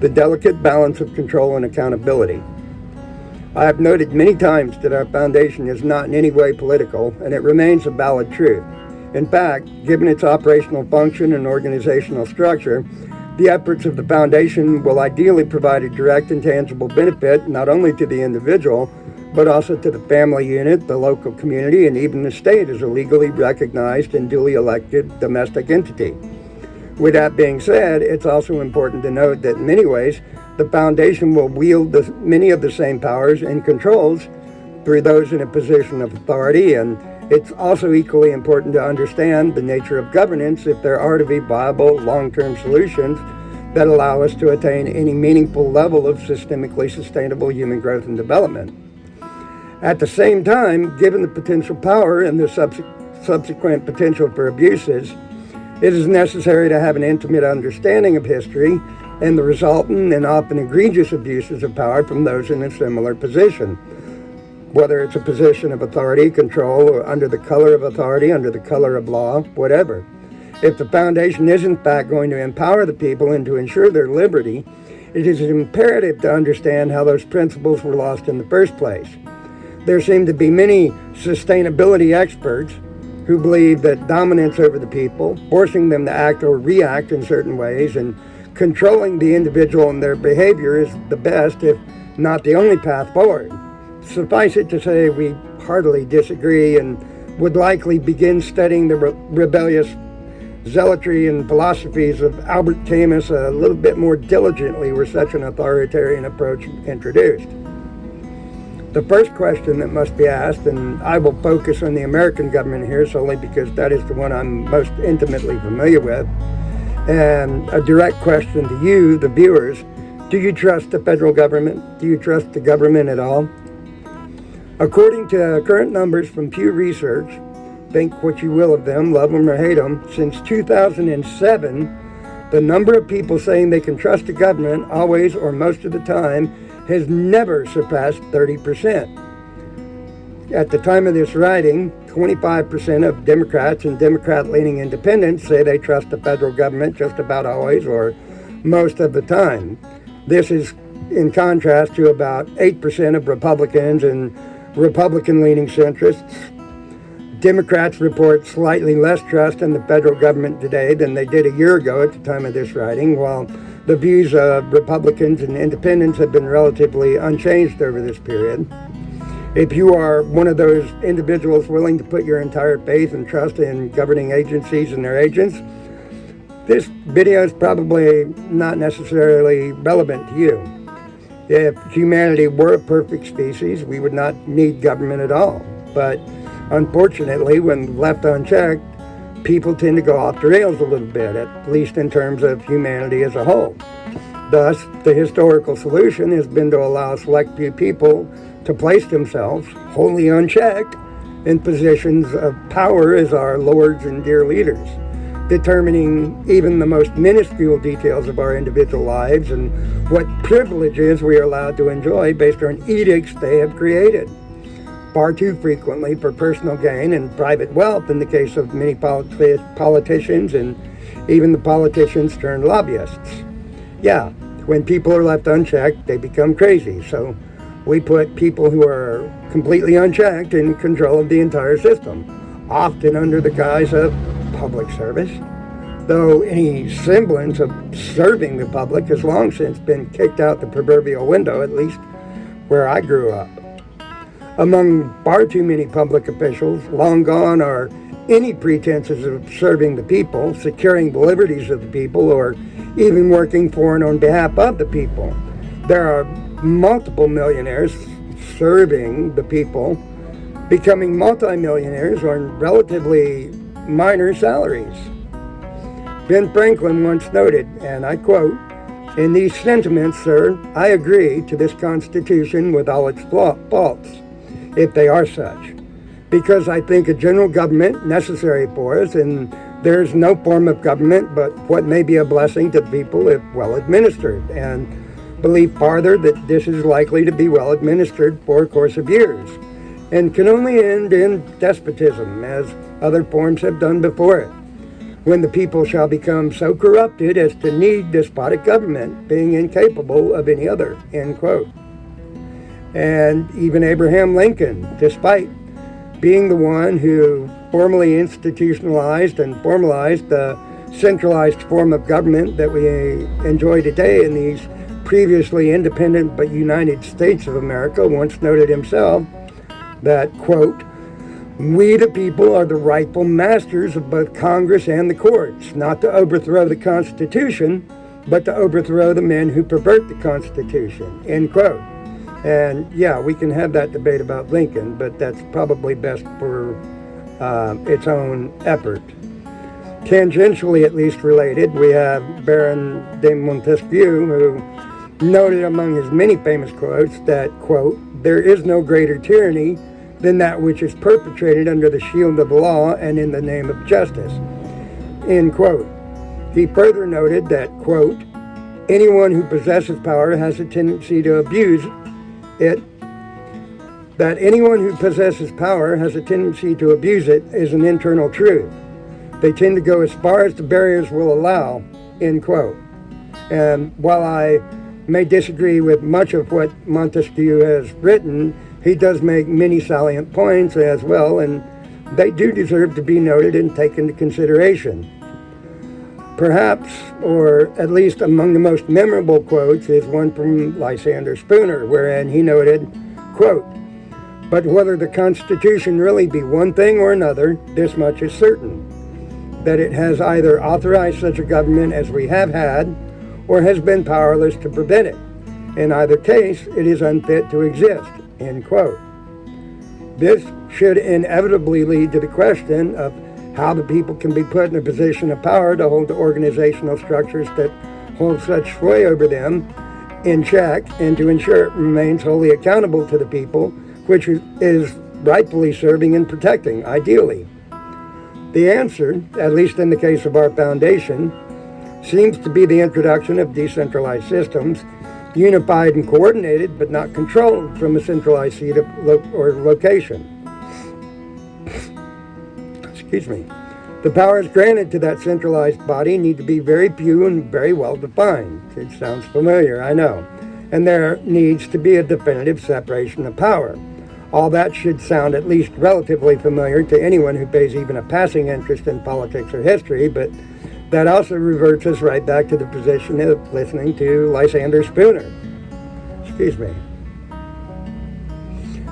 the delicate balance of control and accountability. I have noted many times that our foundation is not in any way political, and it remains a valid truth. In fact, given its operational function and organizational structure, the efforts of the foundation will ideally provide a direct and tangible benefit not only to the individual, but also to the family unit, the local community, and even the state as a legally recognized and duly elected domestic entity. With that being said, it's also important to note that in many ways, the foundation will wield many of the same powers and controls through those in a position of authority, and it's also equally important to understand the nature of governance if there are to be viable long-term solutions that allow us to attain any meaningful level of systemically sustainable human growth and development. At the same time, given the potential power and the subsequent potential for abuses, it is necessary to have an intimate understanding of history and the resultant and often egregious abuses of power from those in a similar position, whether it's a position of authority, control, or under the color of authority, under the color of law, whatever. If the foundation is in fact going to empower the people and to ensure their liberty, it is imperative to understand how those principles were lost in the first place. There seem to be many sustainability experts who believe that dominance over the people, forcing them to act or react in certain ways, and controlling the individual and their behavior is the best, if not the only path forward. Suffice it to say, we heartily disagree and would likely begin studying the rebellious zealotry and philosophies of Albert Camus a little bit more diligently were such an authoritarian approach introduced. The first question that must be asked, and I will focus on the American government here solely because that is the one I'm most intimately familiar with, and a direct question to you, the viewers: do you trust the federal government? Do you trust the government at all? According to current numbers from Pew Research, think what you will of them, love them or hate them, since 2007, the number of people saying they can trust the government always or most of the time has never surpassed 30%. At the time of this writing, 25% of Democrats and Democrat-leaning independents say they trust the federal government just about always or most of the time. This is in contrast to about 8% of Republicans and Republican-leaning centrists. Democrats report slightly less trust in the federal government today than they did a year ago at the time of this writing, while the views of Republicans and independents have been relatively unchanged over this period. If you are one of those individuals willing to put your entire faith and trust in governing agencies and their agents, this video is probably not necessarily relevant to you. If humanity were a perfect species, we would not need government at all. But unfortunately, when left unchecked, people tend to go off the rails a little bit, at least in terms of humanity as a whole. Thus, the historical solution has been to allow a select few people to place themselves, wholly unchecked, in positions of power as our lords and dear leaders, determining even the most minuscule details of our individual lives and what privileges we are allowed to enjoy based on edicts they have created, far too frequently for personal gain and private wealth in the case of many politicians and even the politicians turned lobbyists. Yeah, when people are left unchecked, they become crazy. So we put people who are completely unchecked in control of the entire system, often under the guise of public service, though any semblance of serving the public has long since been kicked out the proverbial window, at least where I grew up. Among far too many public officials, long gone are any pretenses of serving the people, securing the liberties of the people, or even working for and on behalf of the people. There are multiple millionaires serving the people, becoming multimillionaires on relatively minor salaries. Ben Franklin once noted, and I quote, "In these sentiments, sir, I agree to this Constitution with all its faults, if they are such, because I think a general government necessary for us, and there is no form of government but what may be a blessing to the people if well administered, and believe farther that this is likely to be well administered for a course of years, and can only end in despotism, as other forms have done before it. when the people shall become so corrupted as to need despotic government, being incapable of any other, end quote. And even Abraham Lincoln, despite being the one who formally institutionalized and formalized the centralized form of government that we enjoy today in these previously independent but united states of America, once noted himself that, quote, "We the people are the rightful masters of both Congress and the courts, not to overthrow the Constitution, but to overthrow the men who pervert the Constitution," end quote. And yeah, we can have that debate about Lincoln, but that's probably best for its own effort. Tangentially, at least related, we have Baron de Montesquieu, who noted among his many famous quotes that, quote, "There is no greater tyranny than that which is perpetrated under the shield of the law and in the name of justice," end quote. He further noted that, quote, "Anyone who possesses power has a tendency to abuse it. That anyone who possesses power has a tendency to abuse it is an internal truth. They tend to go as far as the barriers will allow," end quote. And while I may disagree with much of what Montesquieu has written, he does make many salient points as well, and they do deserve to be noted and taken into consideration. Perhaps, or at least among the most memorable quotes, is one from Lysander Spooner, wherein he noted, quote, "But whether the Constitution really be one thing or another, this much is certain, that it has either authorized such a government as we have had, or has been powerless to prevent it. In either case, it is unfit to exist," end quote. This should inevitably lead to the question of how the people can be put in a position of power to hold the organizational structures that hold such sway over them in check, and to ensure it remains wholly accountable to the people, which is rightfully serving and protecting, ideally. The answer, at least in the case of our foundation, seems to be the introduction of decentralized systems, unified and coordinated, but not controlled from a centralized seat of location. Excuse me. The powers granted to that centralized body need to be very few and very well defined. It sounds familiar, I know. And there needs to be a definitive separation of power. All that should sound at least relatively familiar to anyone who pays even a passing interest in politics or history, but that also reverts us right back to the position of listening to Lysander Spooner. Excuse me.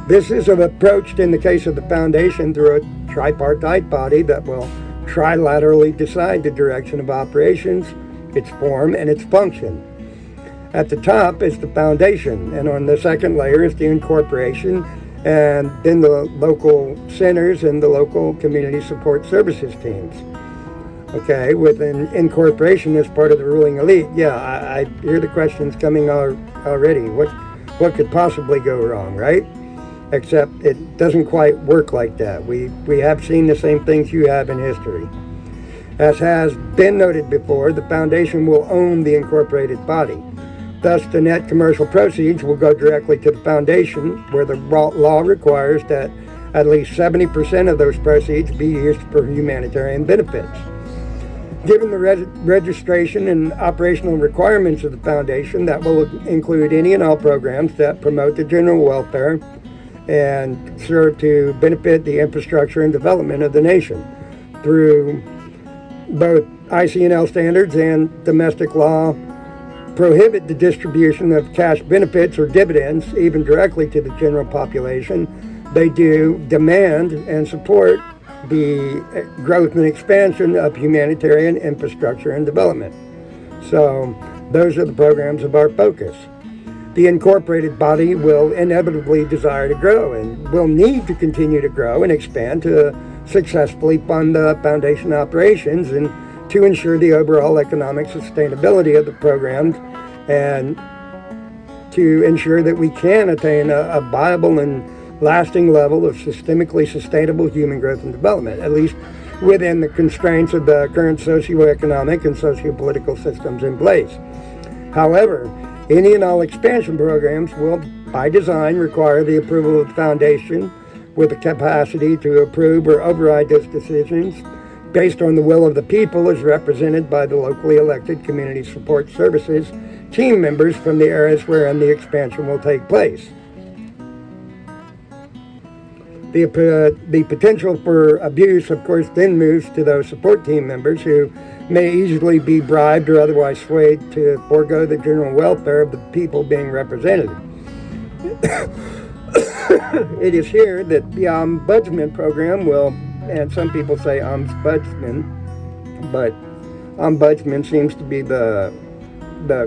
This is approached in the case of the foundation through a tripartite body that will trilaterally decide the direction of operations, its form, and its function. At the top is the foundation, and on the second layer is the incorporation, and then the local centers and the local community support services teams. Okay, with an incorporation as part of the ruling elite. Yeah, I hear the questions coming already. What could possibly go wrong, right? Except it doesn't quite work like that. We have seen the same things you have in history. As has been noted before, the foundation will own the incorporated body. Thus, the net commercial proceeds will go directly to the foundation, where the law requires that at least 70% of those proceeds be used for humanitarian benefits. Given the registration and operational requirements of the foundation, that will include any and all programs that promote the general welfare and serve to benefit the infrastructure and development of the nation through both ICNL standards and domestic law. Prohibit the distribution of cash benefits or dividends, even directly to the general population. They do demand and support the growth and expansion of humanitarian infrastructure and development. So those are the programs of our focus. The incorporated body will inevitably desire to grow and will need to continue to grow and expand to successfully fund the foundation operations and to ensure the overall economic sustainability of the programs, and to ensure that we can attain a viable and lasting level of systemically sustainable human growth and development, at least within the constraints of the current socioeconomic and sociopolitical systems in place. However, any and all expansion programs will, by design, require the approval of the foundation with the capacity to approve or override those decisions based on the will of the people as represented by the locally elected community support services team members from the areas wherein the expansion will take place. The potential for abuse, of course, then moves to those support team members who may easily be bribed or otherwise swayed to forego the general welfare of the people being represented. It is here that the ombudsman program will, and some people say ombudsman, but ombudsman seems to be the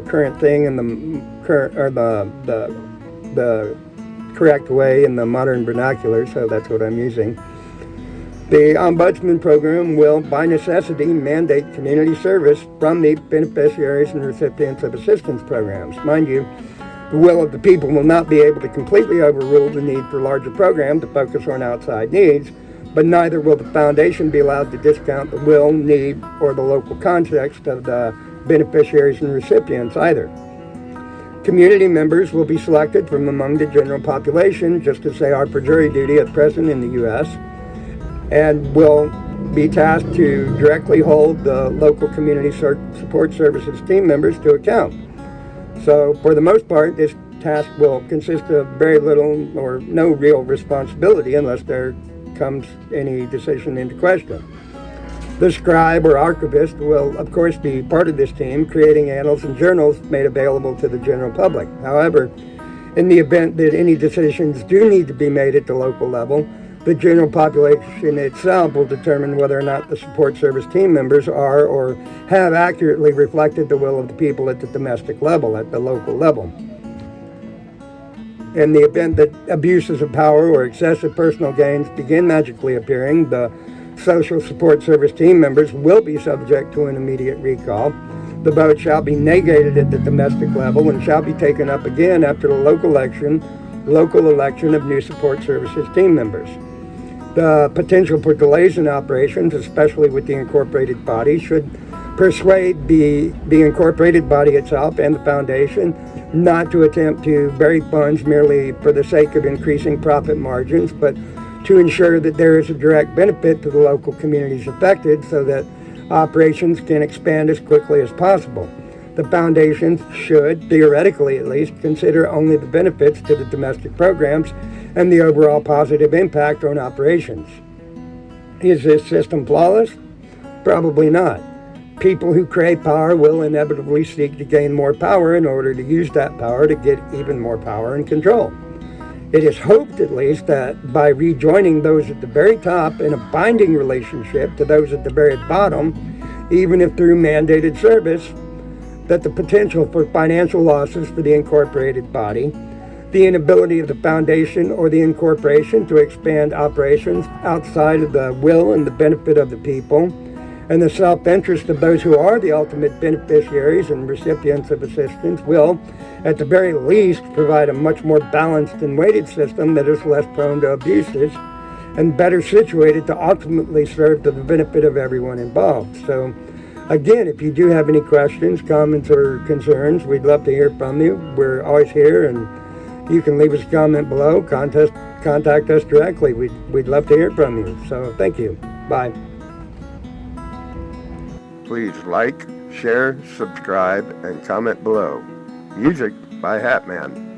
current thing and the current or the correct way in the modern vernacular, so that's what I'm using. The ombudsman program will, by necessity, mandate community service from the beneficiaries and recipients of assistance programs. Mind you, the will of the people will not be able to completely overrule the need for larger programs to focus on outside needs, but neither will the foundation be allowed to discount the will, need, or the local context of the beneficiaries and recipients either. Community members will be selected from among the general population, just as they are for jury duty at present in the U.S., and will be tasked to directly hold the local community support services team members to account. So, for the most part, this task will consist of very little or no real responsibility unless there comes any decision into question. The scribe or archivist will, of course, be part of this team, creating annals and journals made available to the general public. However, in the event that any decisions do need to be made at the local level, the general population itself will determine whether or not the support service team members are or have accurately reflected the will of the people at the domestic level, at the local level. In the event that abuses of power or excessive personal gains begin magically appearing, the social support service team members will be subject to an immediate recall. The vote shall be negated at the domestic level and shall be taken up again after the local election of new support services team members. The potential for delays in operations, especially with the incorporated body, should persuade the incorporated body itself and the foundation not to attempt to bury funds merely for the sake of increasing profit margins, but to ensure that there is a direct benefit to the local communities affected so that operations can expand as quickly as possible. The foundation should, theoretically at least, consider only the benefits to the domestic programs and the overall positive impact on operations. Is this system flawless? Probably not. People who crave power will inevitably seek to gain more power in order to use that power to get even more power and control. It is hoped, at least, that by rejoining those at the very top in a binding relationship to those at the very bottom, even if through mandated service, that the potential for financial losses for the incorporated body, the inability of the foundation or the incorporation to expand operations outside of the will and the benefit of the people, and the self-interest of those who are the ultimate beneficiaries and recipients of assistance will, at the very least, provide a much more balanced and weighted system that is less prone to abuses and better situated to ultimately serve to the benefit of everyone involved. So, again, if you do have any questions, comments, or concerns, we'd love to hear from you. We're always here, and you can leave us a comment below. Contact us directly. We'd love to hear from you. So, thank you. Bye. Please like, share, subscribe, and comment below. Music by Hatman.